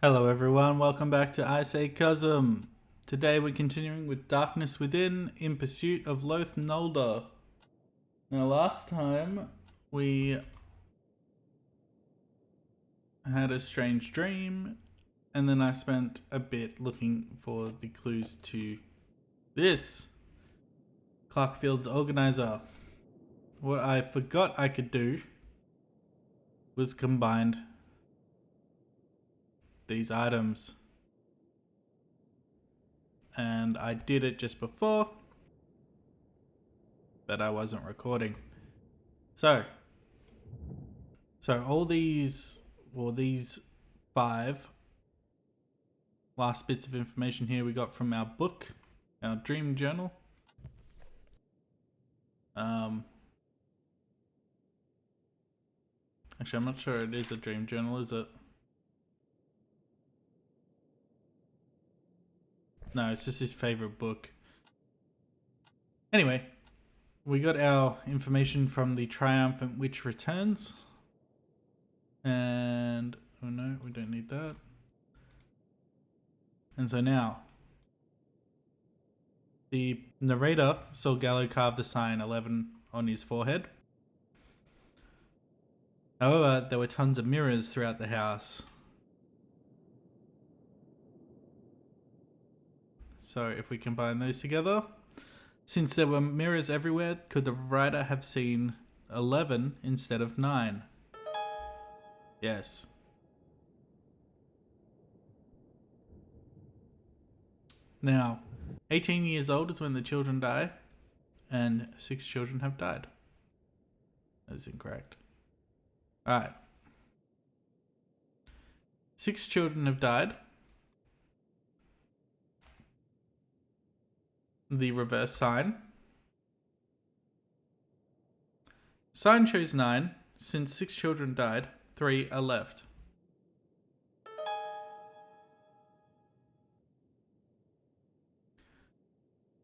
Hello everyone, welcome back to I Say Cosm. Today we're continuing with Darkness Within in Pursuit of Loath Nolder. Now last time we had a strange dream and then I spent a bit looking for the clues to this. Clarkfield's organizer. What I forgot I could do was combine these items. And I did it just before, but I wasn't recording. So all these five last bits of information here we got from our book, our dream journal. Actually, I'm not sure it is a dream journal, is it? No, it's just his favorite book. Anyway, we got our information from the Triumphant Witch Returns. And, oh no, we don't need that. And so now, the narrator saw Gallo carve the sign 11 on his forehead. However, there were tons of mirrors throughout the house. So if we combine those together, since there were mirrors everywhere, could the writer have seen 11 instead of 9? Yes. Now, 18 years old is when the children die, and 6 children have died. That is incorrect. Alright. 6 children have died. The reverse sign. Sign shows 9. Since 6 children died, 3 are left.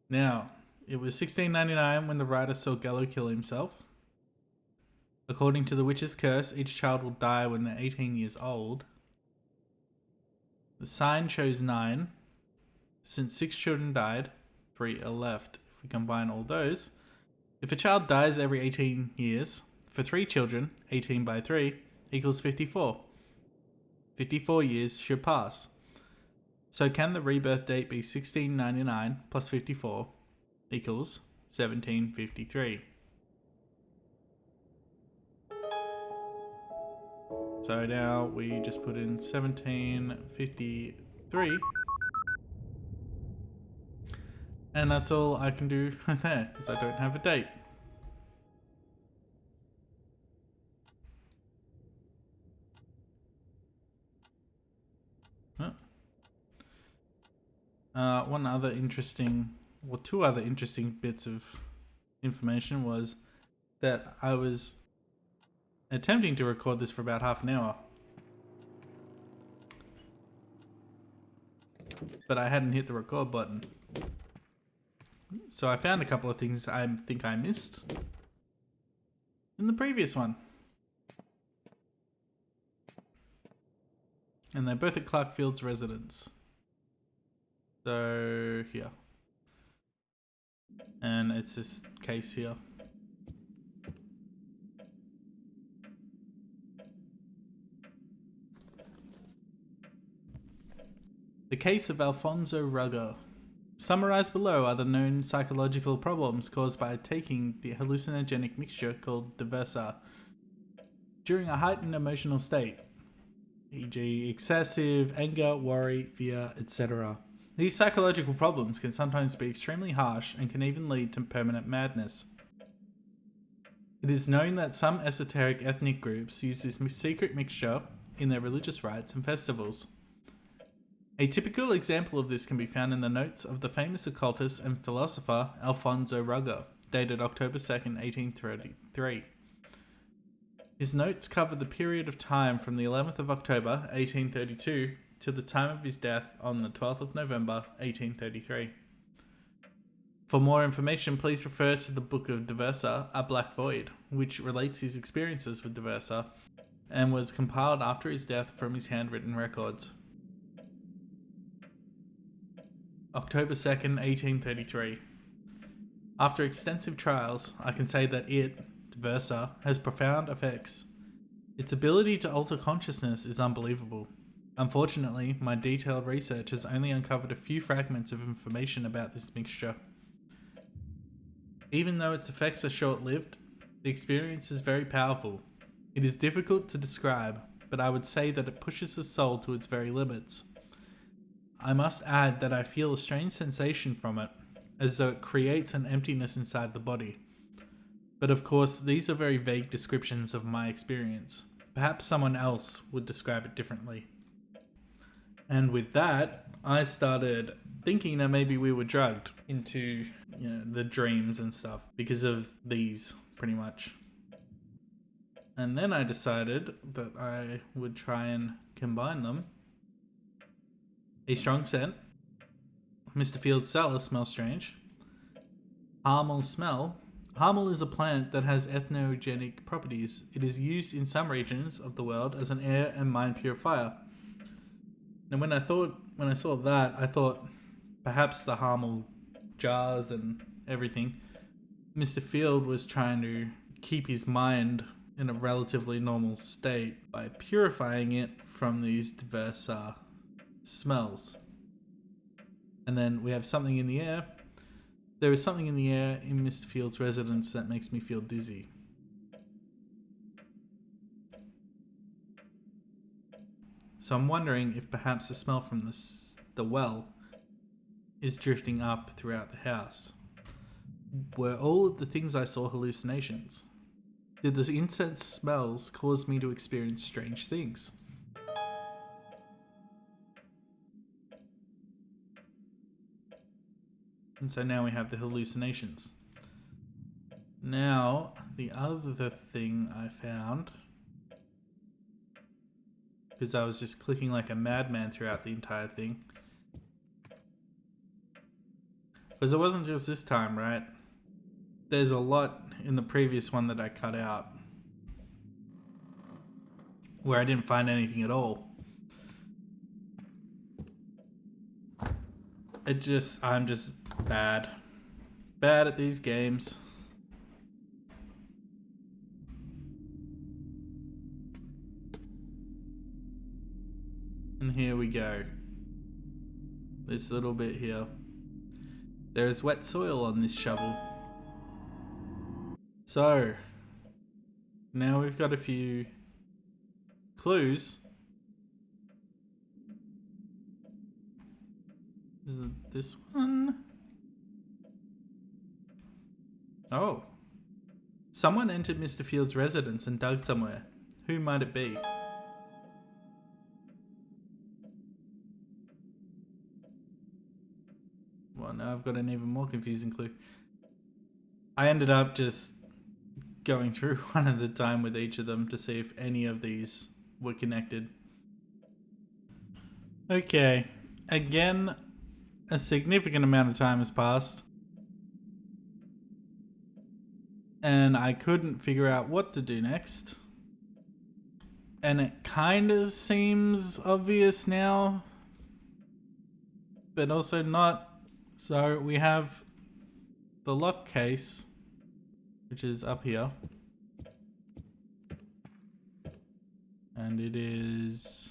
Now, it was 1699 when the writer saw Gallo kill himself. According to the witch's curse, each child will die when they're 18 years old. The sign shows 9. Since 6 children died, 3 are left. If we combine all those, if a child dies every 18 years, for 3 children, 18 by 3 equals 54. 54 years should pass. So can the rebirth date be 1699 plus 54 equals 1753? So now we just put in 1753. And that's all I can do there, because I don't have a date. Two other interesting bits of information was that I was attempting to record this for about half an hour, but I hadn't hit the record button. So I found a couple of things I think I missed in the previous one. And they're both at Clarkfield's residence. So here. And it's this case here. The case of Alfonso Rugger. Summarized below are the known psychological problems caused by taking the hallucinogenic mixture called Diversa during a heightened emotional state, e.g. excessive anger, worry, fear, etc. These psychological problems can sometimes be extremely harsh and can even lead to permanent madness. It is known that some esoteric ethnic groups use this secret mixture in their religious rites and festivals. A typical example of this can be found in the notes of the famous occultist and philosopher Alfonso Rugger, dated October 2nd, 1833. His notes cover the period of time from the 11th of October, 1832, to the time of his death on the 12th of November, 1833. For more information, please refer to the Book of Diversa, A Black Void, which relates his experiences with Diversa and was compiled after his death from his handwritten records. October 2nd, 1833. After extensive trials, I can say that it, Diversa, has profound effects. Its ability to alter consciousness is unbelievable. Unfortunately, my detailed research has only uncovered a few fragments of information about this mixture. Even though its effects are short-lived, the experience is very powerful. It is difficult to describe, but I would say that it pushes the soul to its very limits. I must add that I feel a strange sensation from it, as though it creates an emptiness inside the body. But of course, these are very vague descriptions of my experience. Perhaps someone else would describe it differently. And with that, I started thinking that maybe we were drugged into, the dreams and stuff because of these, pretty much. And then I decided that I would try and combine them. A strong scent. Mr. Field's cellar smells strange. Harmel smell. Harmel is a plant that has ethnogenic properties. It is used in some regions of the world as an air and mind purifier. And when I saw that, I thought perhaps the Harmel jars and everything, Mr. Field was trying to keep his mind in a relatively normal state by purifying it from these diverse smells. And then we have something in the air. There is something in the air in Mr. Field's residence that makes me feel dizzy. So I'm wondering if perhaps the smell from the well is drifting up throughout the house. Were all of the things I saw hallucinations? Did the incense smells cause me to experience strange things? And so now we have the hallucinations. Now, the other thing I found, because I was just clicking like a madman throughout the entire thing, because it wasn't just this time, right? There's a lot in the previous one that I cut out where I didn't find anything at all. I'm just bad at these games. And here we go. This little bit here. There is wet soil on this shovel. So, now we've got a few clues. Is it this one? Oh. Someone entered Mr. Field's residence and dug somewhere. Who might it be? Well, now I've got an even more confusing clue. I ended up just going through one at a time with each of them to see if any of these were connected. Okay. Again, a significant amount of time has passed. And I couldn't figure out what to do next. And it kind of seems obvious now, but also not. So we have the lock case, which is up here. And it is...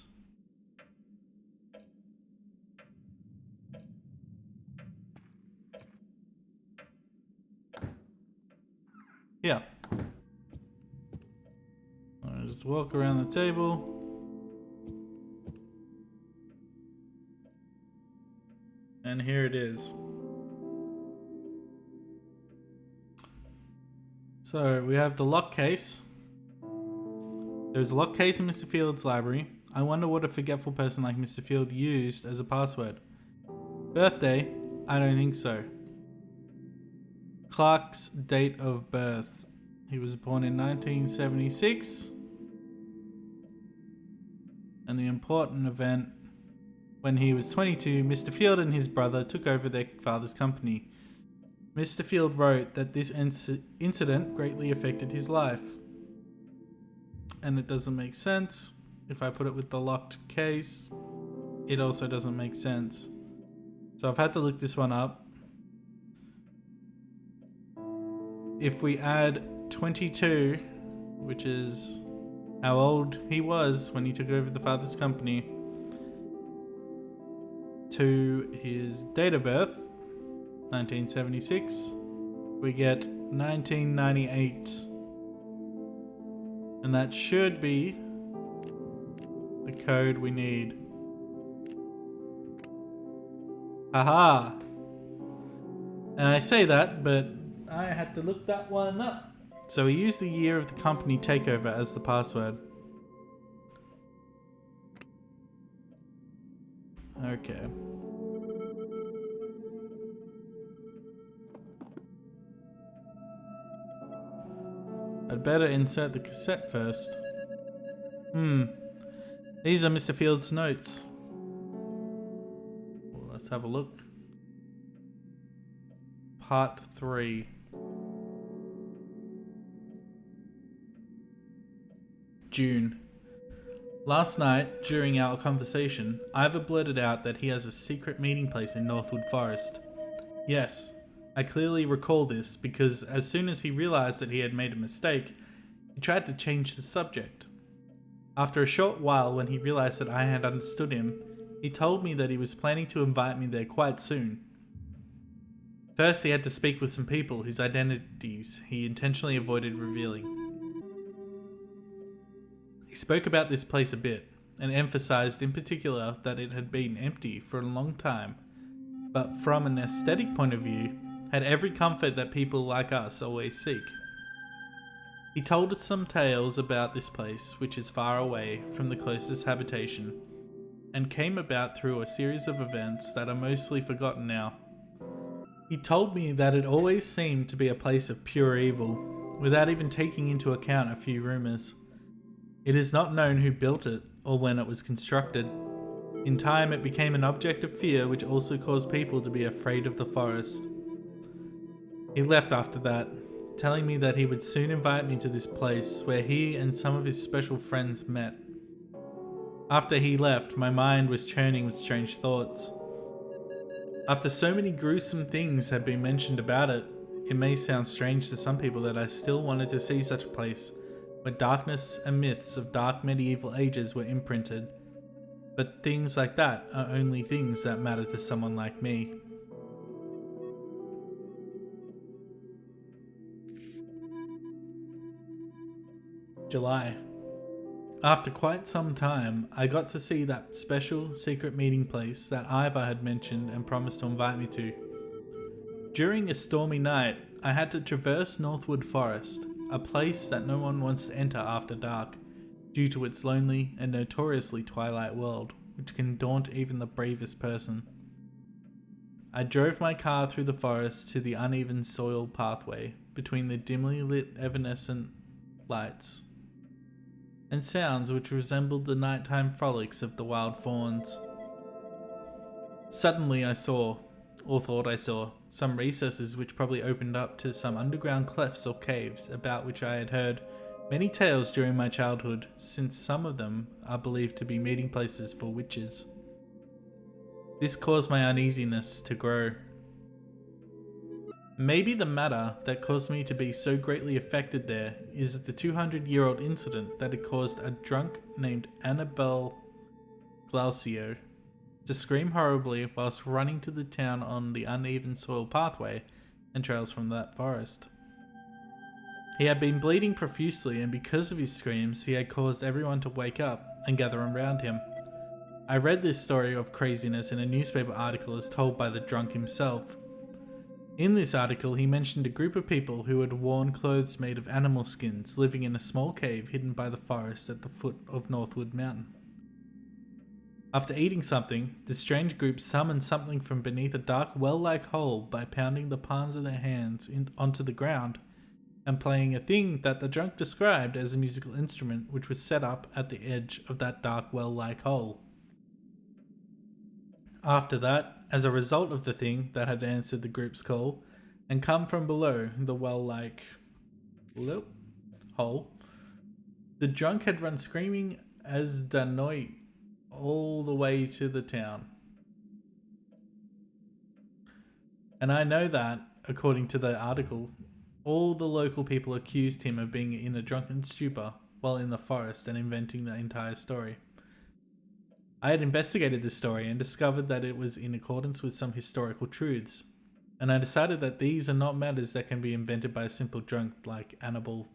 yeah. I'll just walk around the table. And here it is. So we have the lock case. There's a lock case in Mr. Field's library. I wonder what a forgetful person like Mr. Field used as a password. Birthday? I don't think so. Clark's date of birth. He was born in 1976. And the important event, when he was 22, Mr. Field and his brother took over their father's company. Mr. Field wrote that this incident greatly affected his life. And it doesn't make sense. If I put it with the locked case, it also doesn't make sense. So I've had to look this one up. If we add 22, which is how old he was when he took over the father's company, to his date of birth, 1976, we get 1998. And that should be the code we need. Haha! And I say that, but I had to look that one up. So we used the year of the company takeover as the password. Okay. I'd better insert the cassette first. These are Mr. Field's notes. Well, let's have a look. Part 3. June. Last night, during our conversation, Ivor blurted out that he has a secret meeting place in Northwood Forest. Yes, I clearly recall this because as soon as he realized that he had made a mistake, he tried to change the subject. After a short while, when he realized that I had understood him, he told me that he was planning to invite me there quite soon. First, he had to speak with some people whose identities he intentionally avoided revealing. He spoke about this place a bit, and emphasized in particular that it had been empty for a long time, but from an aesthetic point of view, had every comfort that people like us always seek. He told us some tales about this place, which is far away from the closest habitation, and came about through a series of events that are mostly forgotten now. He told me that it always seemed to be a place of pure evil, without even taking into account a few rumors. It is not known who built it, or when it was constructed. In time, it became an object of fear which also caused people to be afraid of the forest. He left after that, telling me that he would soon invite me to this place where he and some of his special friends met. After he left, my mind was churning with strange thoughts. After so many gruesome things had been mentioned about it, it may sound strange to some people that I still wanted to see such a place, where darkness and myths of dark medieval ages were imprinted. But things like that are only things that matter to someone like me. July. After quite some time, I got to see that special secret meeting place that Ivor had mentioned and promised to invite me to. During a stormy night, I had to traverse Northwood Forest, a place that no one wants to enter after dark, due to its lonely and notoriously twilight world, which can daunt even the bravest person. I drove my car through the forest to the uneven soil pathway between the dimly lit evanescent lights and sounds which resembled the nighttime frolics of the wild fawns. Suddenly I saw, or thought I saw, some recesses which probably opened up to some underground clefts or caves about which I had heard many tales during my childhood, since some of them are believed to be meeting places for witches. This caused my uneasiness to grow. Maybe the matter that caused me to be so greatly affected there is the 200-year-old incident that had caused a drunk named Annabelle Glaucio to scream horribly whilst running to the town on the uneven soil pathway and trails from that forest. He had been bleeding profusely, and because of his screams, he had caused everyone to wake up and gather around him. I read this story of craziness in a newspaper article as told by the drunk himself. In this article, he mentioned a group of people who had worn clothes made of animal skins, living in a small cave hidden by the forest at the foot of Northwood Mountain. After eating something, the strange group summoned something from beneath a dark well-like hole by pounding the palms of their hands onto the ground and playing a thing that the drunk described as a musical instrument which was set up at the edge of that dark well-like hole. After that, as a result of the thing that had answered the group's call and come from below the well-like hole, the drunk had run screaming as Danoit all the way to the town. And I know that, according to the article, all the local people accused him of being in a drunken stupor while in the forest and inventing the entire story. I had investigated this story and discovered that it was in accordance with some historical truths, and I decided that these are not matters that can be invented by a simple drunk like Annabel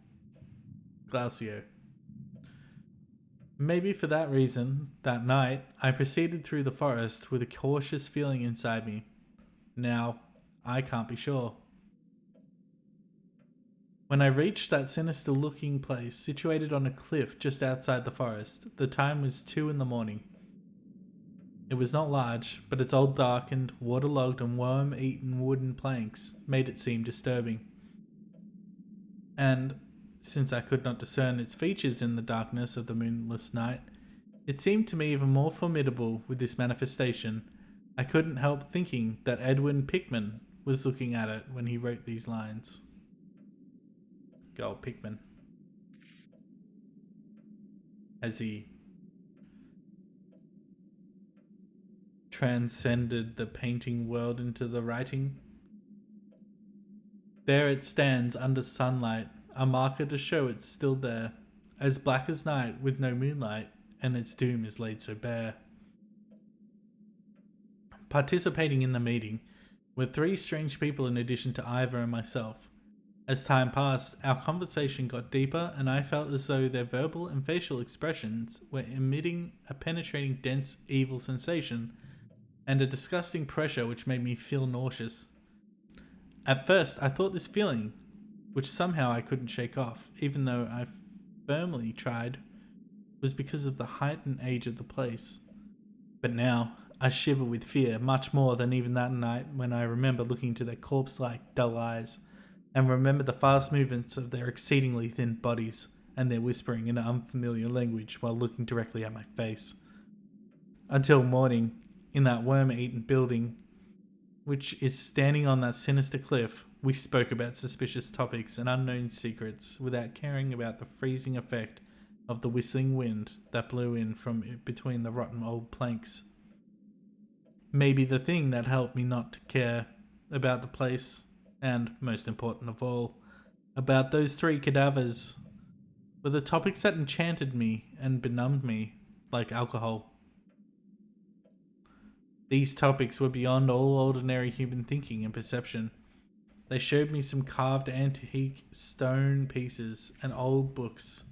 Glacio. Maybe for that reason, that night, I proceeded through the forest with a cautious feeling inside me. Now, I can't be sure. When I reached that sinister looking place situated on a cliff just outside the forest, the time was 2 in the morning. It was not large, but its old darkened, waterlogged and worm-eaten wooden planks made it seem disturbing. And, since I could not discern its features in the darkness of the moonless night, it seemed to me even more formidable with this manifestation. I couldn't help thinking that Edwin Pickman was looking at it when he wrote these lines. Good old Pickman. Has he transcended the painting world into the writing? There it stands under sunlight, a marker to show it's still there, as black as night with no moonlight, and its doom is laid so bare. Participating in the meeting were 3 strange people in addition to Ivor and myself. As time passed, our conversation got deeper, and I felt as though their verbal and facial expressions were emitting a penetrating, dense, evil sensation, and a disgusting pressure which made me feel nauseous. At first, I thought this feeling, which somehow I couldn't shake off, even though I firmly tried, was because of the height and age of the place. But now, I shiver with fear much more than even that night when I remember looking into their corpse-like dull eyes, and remember the fast movements of their exceedingly thin bodies, and their whispering in an unfamiliar language while looking directly at my face. Until morning, in that worm-eaten building, which is standing on that sinister cliff, we spoke about suspicious topics and unknown secrets without caring about the freezing effect of the whistling wind that blew in from between the rotten old planks. Maybe the thing that helped me not to care about the place, and, most important of all, about those 3 cadavers, were the topics that enchanted me and benumbed me like alcohol. These topics were beyond all ordinary human thinking and perception. They showed me some carved antique stone pieces and old books,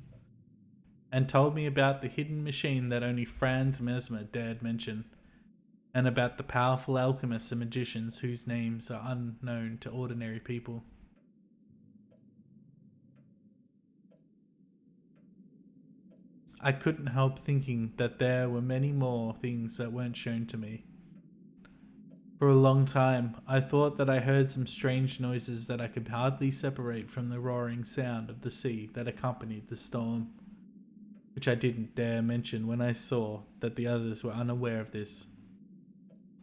and told me about the hidden machine that only Franz Mesmer dared mention, and about the powerful alchemists and magicians whose names are unknown to ordinary people. I couldn't help thinking that there were many more things that weren't shown to me. For a long time, I thought that I heard some strange noises that I could hardly separate from the roaring sound of the sea that accompanied the storm, which I didn't dare mention when I saw that the others were unaware of this.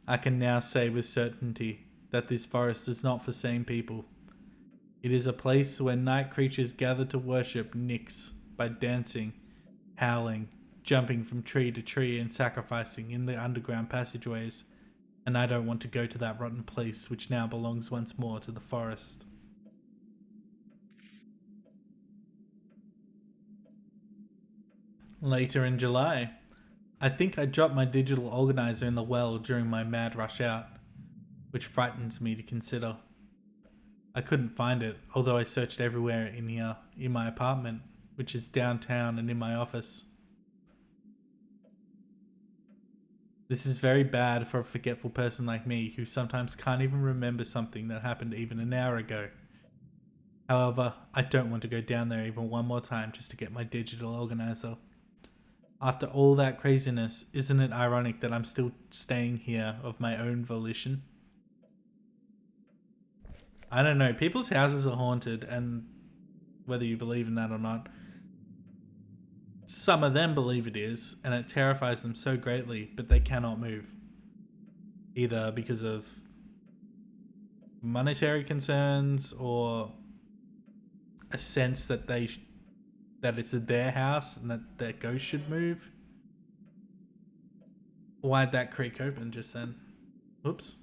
I can now say with certainty that this forest is not for sane people. It is a place where night creatures gather to worship Nyx by dancing, howling, jumping from tree to tree and sacrificing in the underground passageways, and I don't want to go to that rotten place which now belongs once more to the forest. Later in July, I think I dropped my digital organizer in the well during my mad rush out, which frightens me to consider. I couldn't find it, although I searched everywhere in here, in my apartment, which is downtown, and in my office. This is very bad for a forgetful person like me who sometimes can't even remember something that happened even an hour ago. However, I don't want to go down there even one more time just to get my digital organizer. After all that craziness, isn't it ironic that I'm still staying here of my own volition? I don't know, people's houses are haunted, and whether you believe in that or not, some of them believe it is, and it terrifies them so greatly, but they cannot move. Either because of monetary concerns or a sense that that it's their house and that their ghost should move. Why'd that creak open just then? Oops.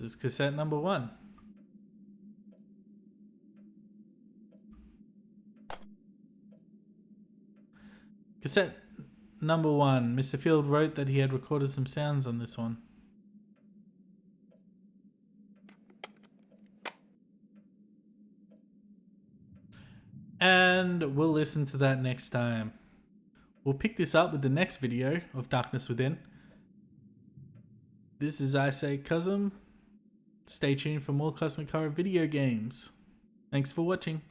This is cassette number 1. Cassette number 1. Mr. Field wrote that he had recorded some sounds on this one. And we'll listen to that next time. We'll pick this up with the next video of Darkness Within. This is I Say Cosm. Stay tuned for more Cosmic Horror video games. Thanks for watching.